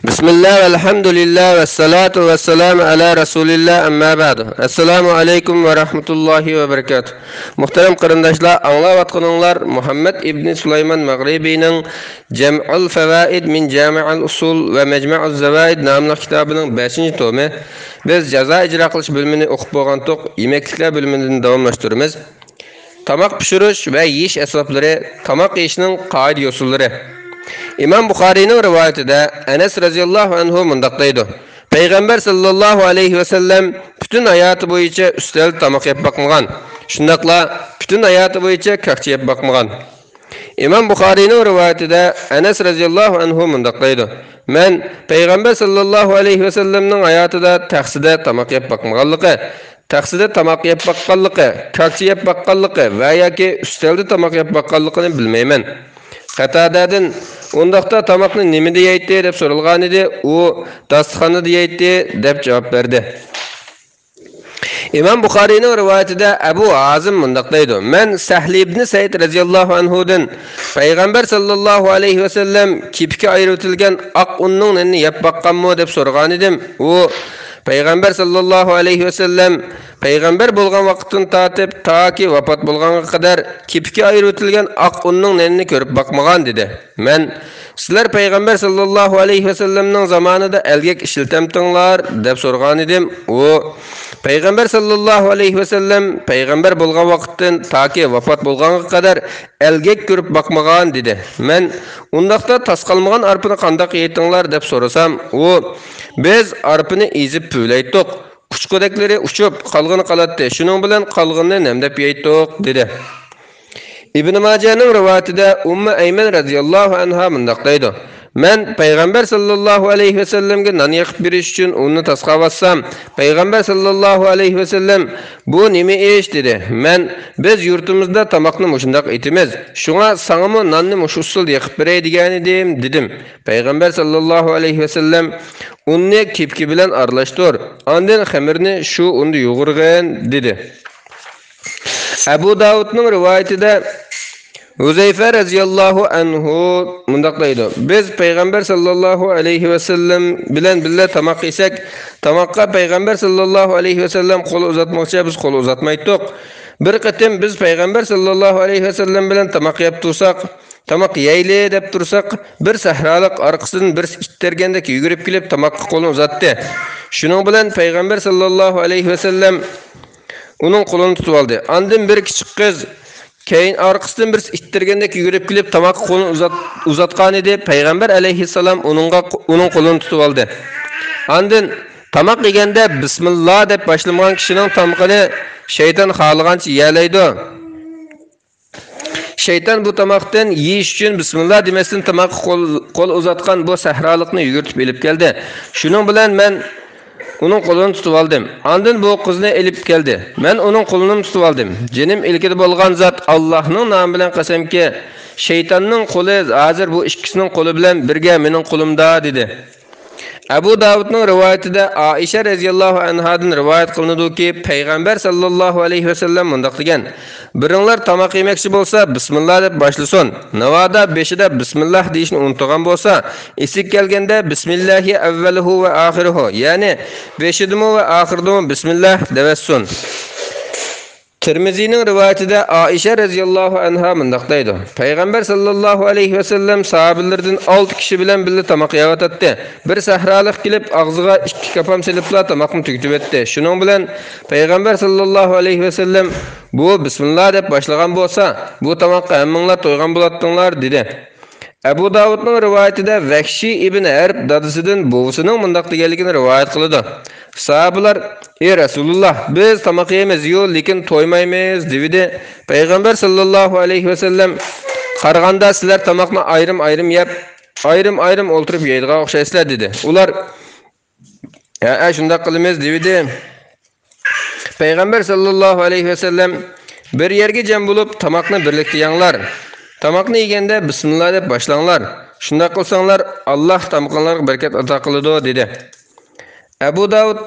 Bismillah, elhamdülillah ve salatu ve selamu ala Resulillah amma ba'du. Assalamu alaikum ve rahmetullahi ve berekatuh. Muhterem qarindoshlar, anglayotganinglar Muhammad ibn Sulayman Maghribining Jam'ul Fawaid min Jami'ul Usul ve Majma'uz Zawaid nomli kitobining 5-tomi. Biz jazo ijro qilish bo'limini o'qib bo'lgandik. Yemekliklar bo'limidan davomlashtiramiz. Tamoq pishirish va yeyish asboblari, tamoq yeyishning qoida usullari. İmam Buxariyning rivoyatida Anas radhiyallohu anhu mundaq deydi. Payg'ambar sallallohu alayhi va sallam butun hayoti bo'yicha ustal tamoq yeb boqmagan. Shundaqla butun hayoti bo'yicha kakchi yeb boqmagan. İmam Buxariyning rivoyatida Anas radhiyallohu anhu mundaq deydi. Men Payg'ambar sallallohu alayhi va sallamning hayotida taqsida tamoq yeb boqmaganligi, taqsida tamoq yeb boqqanligi, kakchi yeb boqqanligi va yoki ustalda tamoq yeb boqqanligini bilmayman. Qatadadan undaqda tamoqni nimada yeydi deb so'ralgan edi, u dasturxonda yeydi deb javob berdi. İmam Buxariyning rivoyatida Abu Azim mundaq deydi. Men Sahl ibn Said radhiyallohu anhudan Payg'ambar sallallohu alayhi va sallam kipga ayritilgan oq unning nini yeb boqqanmi deb so'ragan edim. U Payg'ambar sallallohu alayhi va sallam payg'ambar bo'lgan vaqtdan tortib toki vafot bo'lganga qadar kipga ayritilgan oq unning nini ko'rib boqmagan dedi. Men sizlar payg'ambar sallallohu alayhi va sallamning zamonida elgak ishiltamtinglar deb so'ragan edim. U payg'ambar sallallohu alayhi va sallam payg'ambar bo'lgan vaqtdan toki vafot bo'lganga qadar elgak ko'rib boqmagan dedi. Men undaqda tasqalmagan arpini qandoq yetinglar deb so'rasam, u biz arpini ezib puvlaydik. Quchqodaklari uchib qolg'ini qalatdi. Shuning bilan qolg'inni namdab yeydik dedi. Ibn Majahning rivoyatida Ummu Ayman radhiyallohu anha mundaq deydi. Men payg'ambar sallallohu alayhi va sallamga non yaqib berish uchun uni tasqavassam, payg'ambar sallallohu alayhi va sallam bu nima ish dedi. Men biz yurtimizda tamoqni mushundaq etimiz. Shunga sangimi nonni mush usul yaqib beray degan edim dedim. Payg'ambar sallallohu alayhi va sallam unni kepki bilan aralashtir. Ondan xamirni shu unda yo'g'irg'in dedi. Abu Davudning rivoyatida Huzayfa radhiyallohu anhu mundaq deydi. Biz payg'ambar sallallohu alayhi va sallam bilan birga tamoq yesak, tamoqqa payg'ambar sallallohu alayhi va sallam qo'l uzatmoqchi, biz qo'l uzatmaydik. Bir qatim biz payg'ambar sallallohu alayhi va sallam bilan tamoq yeb tursak, tamoq yeyli deb tursak, bir sahrolik orqasidan bir ittergandek yugurib kelib tamoqqa qo'lini uzatdi. Shuning bilan payg'ambar sallallohu alayhi va sallam uning qo'lini tutib oldi. Ondan bir kichik qiz keyin orqasidan bir ittirgandek yugurib kelib tamoq qo'lini uzatgan edi. Payg'ambar alayhissalom uning qo'lini tutib oldi. Ondan tamoq yeganda bismillah deb boshlamagan kishining tamoqini shayton xohlagancha yelaydi. Shayton bu tamoqdan yeyish uchun bismillah demasdan tamoq qo'l uzatgan bu sahrolikni yugurtib elib keldi. Shuning bilan men uning qo'lini tutib oldim. Ondan bu qizni elib keldi. Men uning qo'lini tutib oldim. Jinim ilkida bo'lgan zot Allohning nomi bilan qasamki, shaytonning qo'li hozir bu ikkisining qo'li bilan birga mening qo'limda dedi. Abu Davudning rivoyatida Aisha radhiyallohu anhadan rivoyat qilinadiki, payg'ambar sallallohu alayhi va sallam mundaq degan: "Biringlar tamoq yemoqchi bo'lsa, bismillah deb boshlasin. Navoda beshida bismillah deyishni unutgan bo'lsa, esi kelganda bismillahi avvaluhu va oxiruhu, ya'ni beshidimi va oxiridimi bismillah devasin." Tirmizining rivoyatida Aisha radhiyallohu anha mundaq deydi. Payg'ambar sallallohu alayhi va sallam sahabelardan 6 kishi bilan birga tamoq yeyotdi. Bir sahrolik kelib og'ziga 2 kapam silibla tamoqni tugitib etdi. Shuning bilan payg'ambar sallallohu alayhi va sallam bu bismillah deb boshlagan bo'lsa, bu tamoqqa hammanglar to'ygan bo'ladinglar dedi. Abu Davudning rivoyatida Vakshi ibn Harb dadasidan buvisining mundaq deganligini rivoyat qildi. Sahabelar: "Ey Rasululloh, biz tamoq yeymiz, lekin to'ymaymiz" dedi. Payg'ambar sallallohu alayhi va sallam: "Qaraganda sizlar tamoqni ayrim-ayrim yeb, ayrim-ayrim o'ltirib yeydigan o'xshaysizlar" dedi. Ular: "Ha, shunday qilamiz" dedi. Payg'ambar sallallohu alayhi va sallam: "Bir yerga jam bo'lib tamoqni birlikda yenglar. Tamoqni yeganda bismillah deb boshlanglar. Shunday qilsanglar Alloh tamoqlarga barakat ato qiladi" dedi. Abu Davud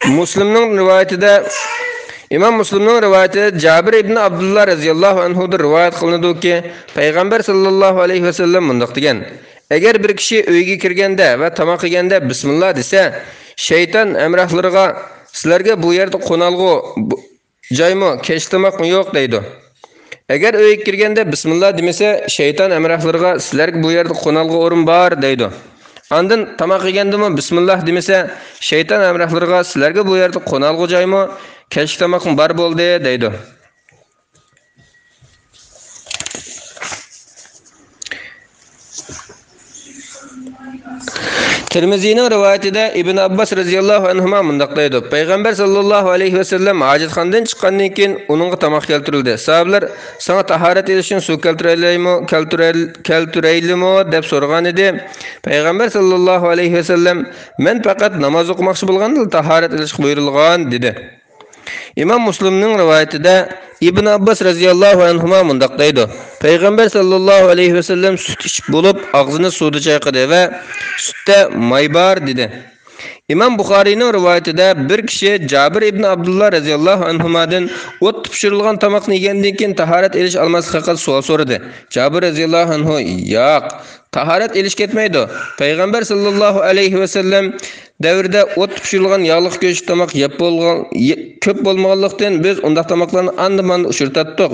Muslimning rivoyatida İmam Müslimning rivoyatida Jabir ibn Abdullah radhiyallohu anhu rivoyat qilinadiki, payg'ambar sallallohu alayhi va sallam mundaq degan: Agar bir kishi uyga kirganda va tamoq yeganda bismillah desa, shayton amrohlariga sizlarga bu yerda qo'nalg'u joymi, kechtamoqmi yo'q deydi. Agar uyga kirganda bismillah demasa, shayton amrohlariga sizlarga bu yerda qo'nalg'u o'rin bor deydi. Andın tamoq yegandimi bismillah demasa, shayton amrohlariga sizlarga bu yerda qo'nalg'u joymi, kechtamoqmi bor bo'ldi deydi. Tirmizining rivoyatida Ibn Abbas radhiyallohu anhuma mundaq deydi. Payg'ambar sallallohu alayhi va sallam hojatxonadan chiqqandan keyin uningga tamoq keltirildi. Sahobalar "Sana tahorat etish uchun suv keltiraylimi?" deb so'ragan edi. Payg'ambar sallallohu alayhi va sallam "Men faqat namoz o'qimoqchi bo'lganda tahorat etish buyurilgan" dedi. İmam Müslimning rivoyatida Ibn Abbas radhiyallohu anhuma mundaq deydi. Payg'ambar sallallohu alayhi va sallam sut ichib bo'lib, og'zini suvda chayqadi va sutda may bor dedi. İmam Buxoriyning rivoyatida bir kishi Jabir ibn Abdullah radhiyallohu anhumadan o't pişirilgan tamoqni yegandan keyin tahorat elish olmaslik haqida savol so'radi. Jabir radhiyallohu anhu "Yo'q, tahorat elish ketmaydi. Payg'ambar sallallohu alayhi va sallam davrida o't pişirilgan yağlıq go'sht tamoq yeb bo'lgan ko'p bo'lmaganlikdan biz undaq tamoqlarni andiman ushirtatdik.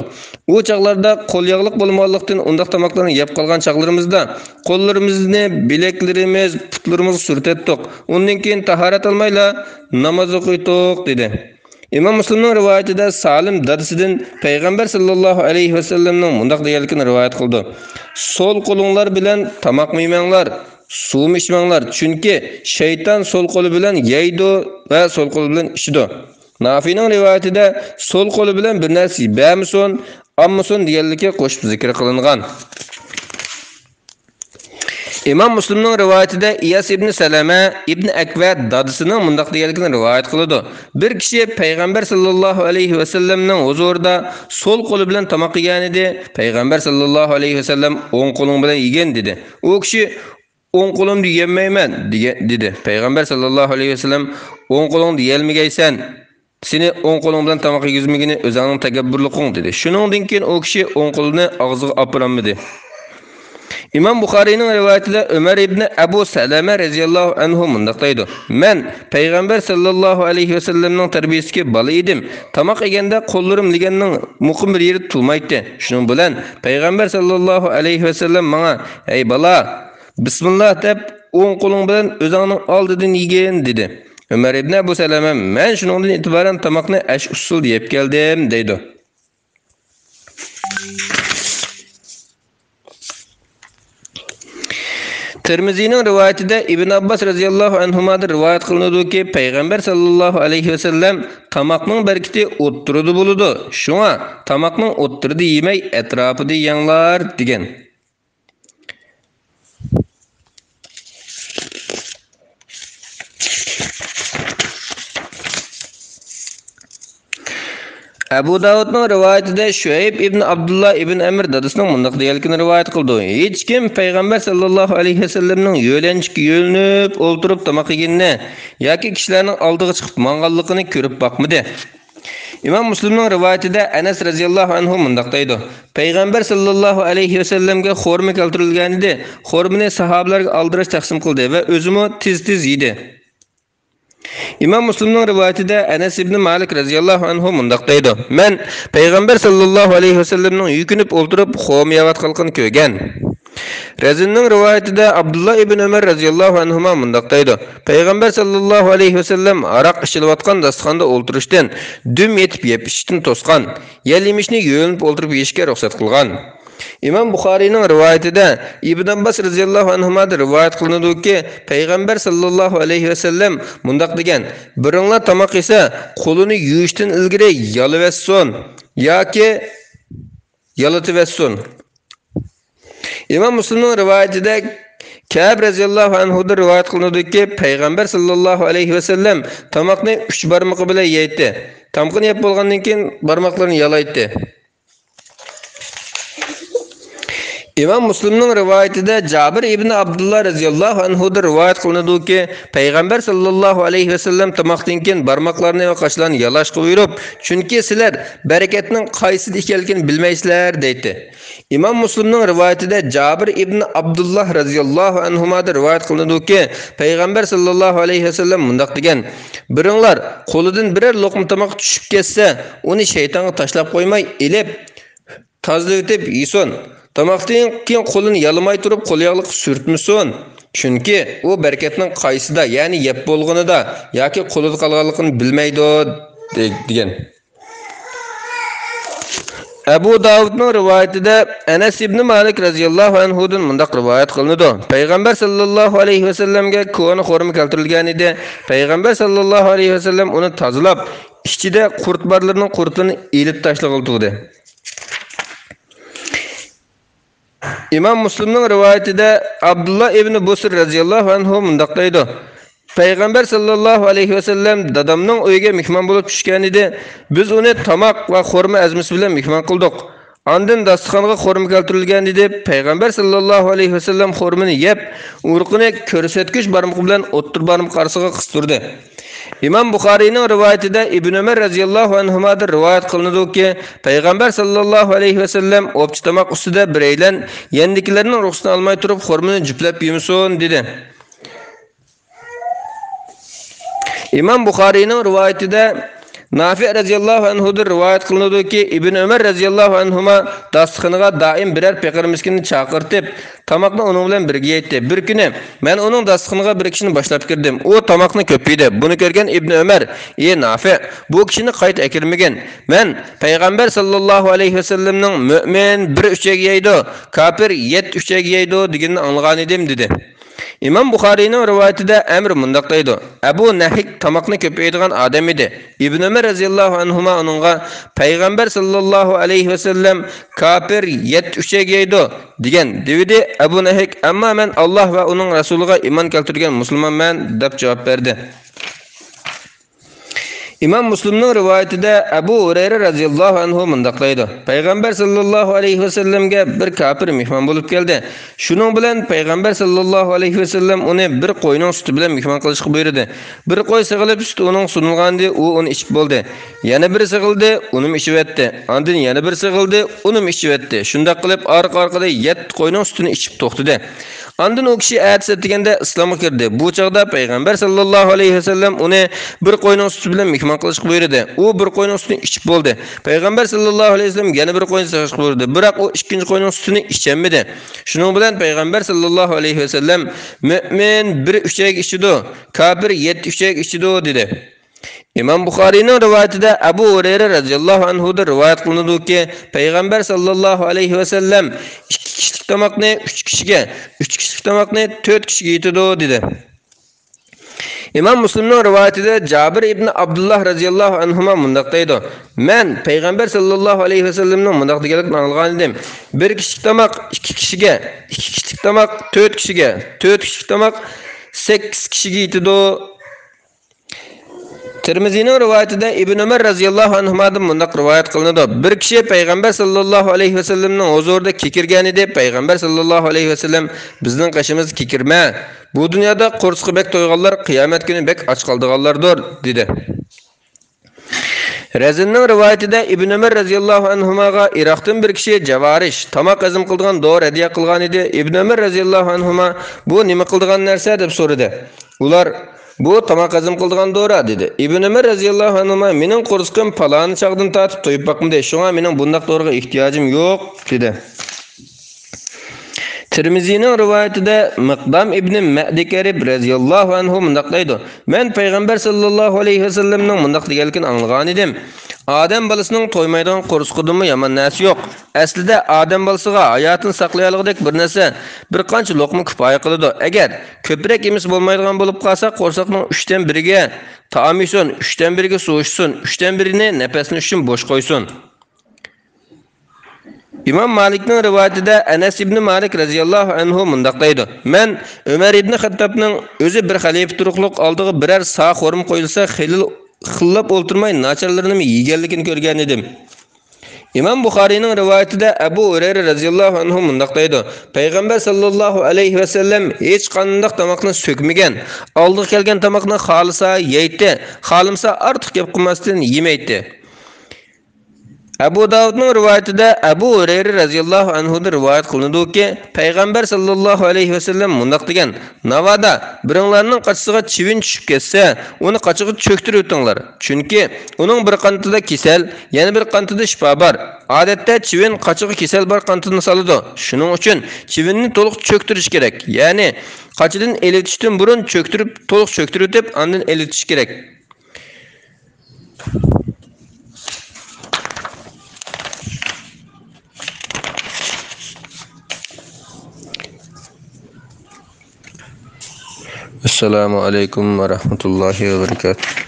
U chaqlarda qo'l yağlıq bo'lmaganlikdan undaq tamoqlarni yeb qolgan chaqlarimizda qo'llarimizni, bileklarimiz, putlarimizni surtatdik. Undan keyin tahorat olmayla namoz o'qiydik dedi. İmam Müslimning rivoyatida Salim dadasidan Payg'ambar sallallohu alayhi va sallamning mundaq deganligini rivoyat qildi. Sol qo'linglar bilan tamoq yemanglar, suv ichmanglar, chunki shayton sol qo'li bilan yeydi va sol qo'li bilan ichidi. Nafining rivoyatida sol qo'li bilan bir narsa yeyamson, ammason deganligi qo'shib zikr qilingan. İmam Müslimning rivoyatida Iyas ibn Salama ibn Akva dadasining mundaq deganligini rivoyat qiladi. Bir kishi Payg'ambar sallallohu alayhi va sallamning huzurida sol qo'li bilan tamoq yegan edi. Payg'ambar sallallohu alayhi va sallam o'ng qo'ling bilan yegan dedi. U kishi o'ng qo'limni yemayman dedi. Payg'ambar sallallohu alayhi va sallam o'ng qo'lingni yeyolmagaysan. Seni o'ng qo'ling bilan tamoq yegizmagini o'zingning takabburliqing dedi. Shuningdan keyin u kishi o'ng qo'lini og'ziga ololmadi. İmam Buxoriyning rivoyatida Umar ibn Abu Salama radhiyallohu anhu mundaq deydi. Men Payg'ambar sallallohu alayhi va sallamning tarbiyasiga bola edim. Tamoq yeganda qo'llarim liganning muqim bir yeri tulmaydi. Shuning bilan Payg'ambar sallallohu alayhi va sallam menga "Ey bola, bismillah deb o'ng qo'ling bilan o'zingning oldidan yegin" dedi. Umar ibn Abu Salama "Men shuningdan e'tiboran tamoqni ash usul yeb keldim" deydi. Tirmizining rivoyatida Ibn Abbas radhiyallohu anhumadan rivoyat qilinadiki, Payg'ambar sallallohu alayhi va sallam tamoqning barkati o'ttirida bo'ladi. Shunga tamoqning o'ttirida yemay atrofida yenglar degan. Abu Davudning rivoyatida Shuayb ibn Abdullah ibn Amr dadasining mundaq deganligini rivoyat qildi. Hech kim Payg'ambar sallallohu alayhi va sallamning yo'lanchiga yo'linib o'ltirib tamoq yeganini yoki kishilarning oldiga chiqib manganligini ko'rib boqmadi. İmam Müslimning rivoyatida Anas radhiyallohu anhu mundaq deydi. Payg'ambar sallallohu alayhi va sallamga xurma keltirilgan edi. Xurmani sahobalarga aldirash taqsim qildi va o'zimi tez-tez yedi. İmam Müslimning rivoyatida Anas ibn Malik radhiyallohu anhu mundaq deydi. Men Payg'ambar sallallohu alayhi va sallamning yukinib o'ltirib xurma yeyotganligini ko'rgan. Razinning rivoyatida Abdullah ibn Umar radhiyallohu anhuma mundaq deydi. Payg'ambar sallallohu alayhi va sallam aroq ichilayotgan dasturxonda o'ltirishdan dum yetib yeyishdan to'sgan, yelimishni yo'linib o'ltirib yeyishga ruxsat qilgan. İmam Buxoriyning rivoyatida Ibn Abbas radhiyallohu anhudan rivoyat qilinadiki, Payg'ambar sallallohu alayhi va sallam mundaq degan: "Biringlar tamoq yesa, qo'lini yuvishdan ilgari yalavasson yoki yalatavasson." İmam Müslimning rivoyatida Ka'b radhiyallohu anhudan rivoyat qilinadiki, Payg'ambar sallallohu alayhi va sallam tamoqni 3 barmoq bilan yeydi. Tamoqni yeb bo'lgandan keyin barmoqlarini yalaydi. İmam Müslim'nin rivayetinde Cabir ibn Abdullah radhiyallahu anhu'dan rivayet kılındı ki Peygamber sallallahu aleyhi ve sellem tamaktan keyin barmoqlarni ve qaşlarni yalashqa buyurup, "Chunki sizlar bereketning qaysida ekanligini bilmaysizlar" deydi. İmam Müslim'nin rivayetinde Cabir ibn Abdullah radhiyallahu anhu'dan rivayet kılındı ki Peygamber sallallahu aleyhi ve sellem mundaq degan: "Biringlar qo'lidan birer loqma tamoq tushib ketsa, uni shaytonga tashlab qo'ymay, elib tozalab yesin. Tamoqdan keyin qo'lini yalamay turib qo'lyog'liq surtmasin. Chunki u bereketning qaysida, ya'ni yeb bo'lganida yoki qo'lida qolganligini bilmaydi" degan. Abu Davudning rivayetida Anas ibn Malik radhiyallohu anhudan mundaq rivayet qilinadi. Payg'ambar sallallohu alayhi va sallamga ko'ni xurma keltirilgan edi. Payg'ambar sallallohu alayhi va sallam uni tozalab, ichida qurt barlarning qurtini elib tashlag'ildi. İmam Müslim'nin rivayetinde Abdullah ibn Busr radhiyallohu anhu mundaq deydi: Peygamber sallallahu aleyhi ve sellem dadamning uyiga mehmon bo'lib tushgan edi. Biz uni tamoq va xurma azmisi bilan mehmon qildik. Ondan dasturxonga xurma keltirilgan edi. Peygamber sallallahu aleyhi ve sellem xurmani yeb, urqini ko'rsatkich barmoq bilan o'ttir barmoq orasiga qistirdi. İmam Buxariyning rivayetida Ibn Umar radhiyallohu anhudan rivayet qilinadi ki Peygamber sallallahu aleyhi ve sellem o'pchi tamoq ustida bireylan yendikilarning ruxsatini olmay turib xurmani juplab yemasin dedi. İmam Buxariyning rivayetida Nafi radhiyallohu anhudan rivayet qilinadi ki Ibn Umar radhiyallohu anhuma dasturxoniga doim birer paqir miskinni chaqirtib, tamoqni uning bilan birga yeydi. Bir kuni men uning dasturxoniga bir kishini boshlab kirdim. U tamoqni ko'p yedi. Buni ko'rgan Ibn Umar: "Ey Nafi, bu kishini qayta akirmagan. Men Payg'ambar sallallohu alayhi vasallamning mu'min 1/3 yeydi, kafir 7/3 yeydi deganini anglagan edim" dedi. İmam Buxariyning rivayetida Amr mundaq deydi: Abu Nahik tamoqni ko'p yeydigan odam edi. Ibn Umar radhiyallohu anhuma uningga Payg'ambar sallallohu alayhi va sallam kafir 7/3 yeydi degan dedi. Abu Nahik: "Ammo men Alloh va uning rasuliga iymon keltirgan musulmonman" deb javob berdi. İmam Müslim'nin rivayetinde Abu Hurayra radhiyallohu anhu mundaq deydi: Peygamber sallallahu aleyhi ve sellemge bir kafir mehmon bo'lib keldi. Shuning bilan Peygamber sallallahu aleyhi ve sellem uni bir qo'yning suti bilan mehmon qilishga buyurdi. Bir qo'y sig'ilib suti uning sunilgandi, u uni ichib bo'ldi. Yana bir sig'ildi, uni ichib etdi. Ondan yana bir sig'ildi, uni ichib etdi. Shunday qilib orqa-orqada 7 qo'yning sutini ichib to'xtadi. Ondan o kishi aytsa deganda islomga kirdi. Bu chaqda Payg'ambar sallallohu alayhi va sallam uni bir qo'yning suti bilan mehmon qilishga buyurdi. U bir qo'yning sutini ichib bo'ldi. Payg'ambar sallallohu alayhi va sallam yana bir qo'yni saqlashga buyurdi. Biroq u ikkinchi qo'yning sutini ichmadi. Shuning bilan Payg'ambar sallallohu alayhi va sallam mu'min 1/3 ichidi, kafir 7/3 ichidi dedi. İmam Buxariyning rivayetida Abu Hurayra radhiyallohu anhudan rivayet qilinadi ki Payg'ambar sallallohu alayhi va sallam 2 kishilik tamoqni 3 kishiga, 3 kishilik tamoqni 4 kishiga yetadi dedi. İmam Müslim'nin rivayetida Cabir ibn Abdullah radhiyallohu anhuma mundaq deydi: Men Payg'ambar sallallohu alayhi va sallamning mundaq deganligini anglagan edim. 1 kishilik tamoq 2 kishiga, 2 kishilik tamoq 4 kishiga, 4 kishilik tamoq 8 kishiga yetadi. Tirmizining rivayetida Ibn Umar radhiyallohu anhudan mundaq rivayet qilinadi: Bir kishi Payg'ambar sallallohu alayhi va sallamning huzurida kekirgan edi. Payg'ambar sallallohu alayhi va sallam bizning qashimiz kekirma. Bu dunyoda qo'rsqi bek to'yganlar qiyomat kuni bek och qoldiganlardir dedi. Razinning rivayetida Ibn Umar radhiyallohu anhuga Iroqdan bir kishi javarish, tamoq azm qilgan dori hadiya qilgan edi. Ibn Umar radhiyallohu anhuma bu nima qilgan narsa deb so'radi. Ular bu tamoq azm qilgan dora dedi. Ibn Umar radhiyallohu anhu mening qo'rsqim palani chaqdan tatib to'yib boqmadi. Shunga mening bundaq doriga ehtiyojim yo'q dedi. Tirmizining rivayetida Miqdam ibn Ma'di Karib radhiyallohu anhu mundaq deydi: Men Payg'ambar sallallohu alayhi va sallamning mundaq deganligini anglagan edim. Adam balasining to'ymaydigan qo'rsqidimi yomon narsa yo'q. Aslida adam balasiga hayotini saqlayolgudek bir narsa, bir qancha loqma kifoya qiladi. Agar ko'proq emas bo'lmaydigan bo'lib qolsa, qo'rsaqning 3dan 1ga taom yesin, 3dan 1ga suv ichsin, 3dan 1ni nafasini uchun bo'sh qo'ysin. İmam Malikning rivayetida Anas ibn Malik radhiyallohu anhu mundaq deydi: Men Umar ibn Xattabning o'zi bir xalifa turuqliq oldiga birer sağ xurm qo'yilsa, xillab o'ltirmay nacharlarini yeganligini ko'rgan edim. İmam Buxariyning rivoyatida Abu Hurayra radhiyallohu anhu mundaq deydi: Payg'ambar sallallohu alayhi va sallam hech qanday tamoqni so'kmagan. Oldiga kelgan tamoqni xolisa yeydi, xolimsa ortiq yeb qilmasdan yemaydi. Abu Davudning rivoyatida Abu Hurayra radhiyallohu anhu dan rivoyat qilinadiki, Payg'ambar sallallohu alayhi va sallam mundaq degan: "Navada biringlarning qachisiga chivin tushib ketsa, uni qachiga cho'ktirib o'tinglar. Chunki uning bir qantida kasal, yana bir qantida shifo bor. Odatda chivin qachiga kasal bor qantini soladi. Shuning uchun chivinni to'liq cho'ktirish kerak. Ya'ni qachidan elitishdan burun cho'ktirib, to'liq cho'ktirib deb, ondan elitish kerak." Assalamu alaykum wa rahmatullahi wa barakatuh.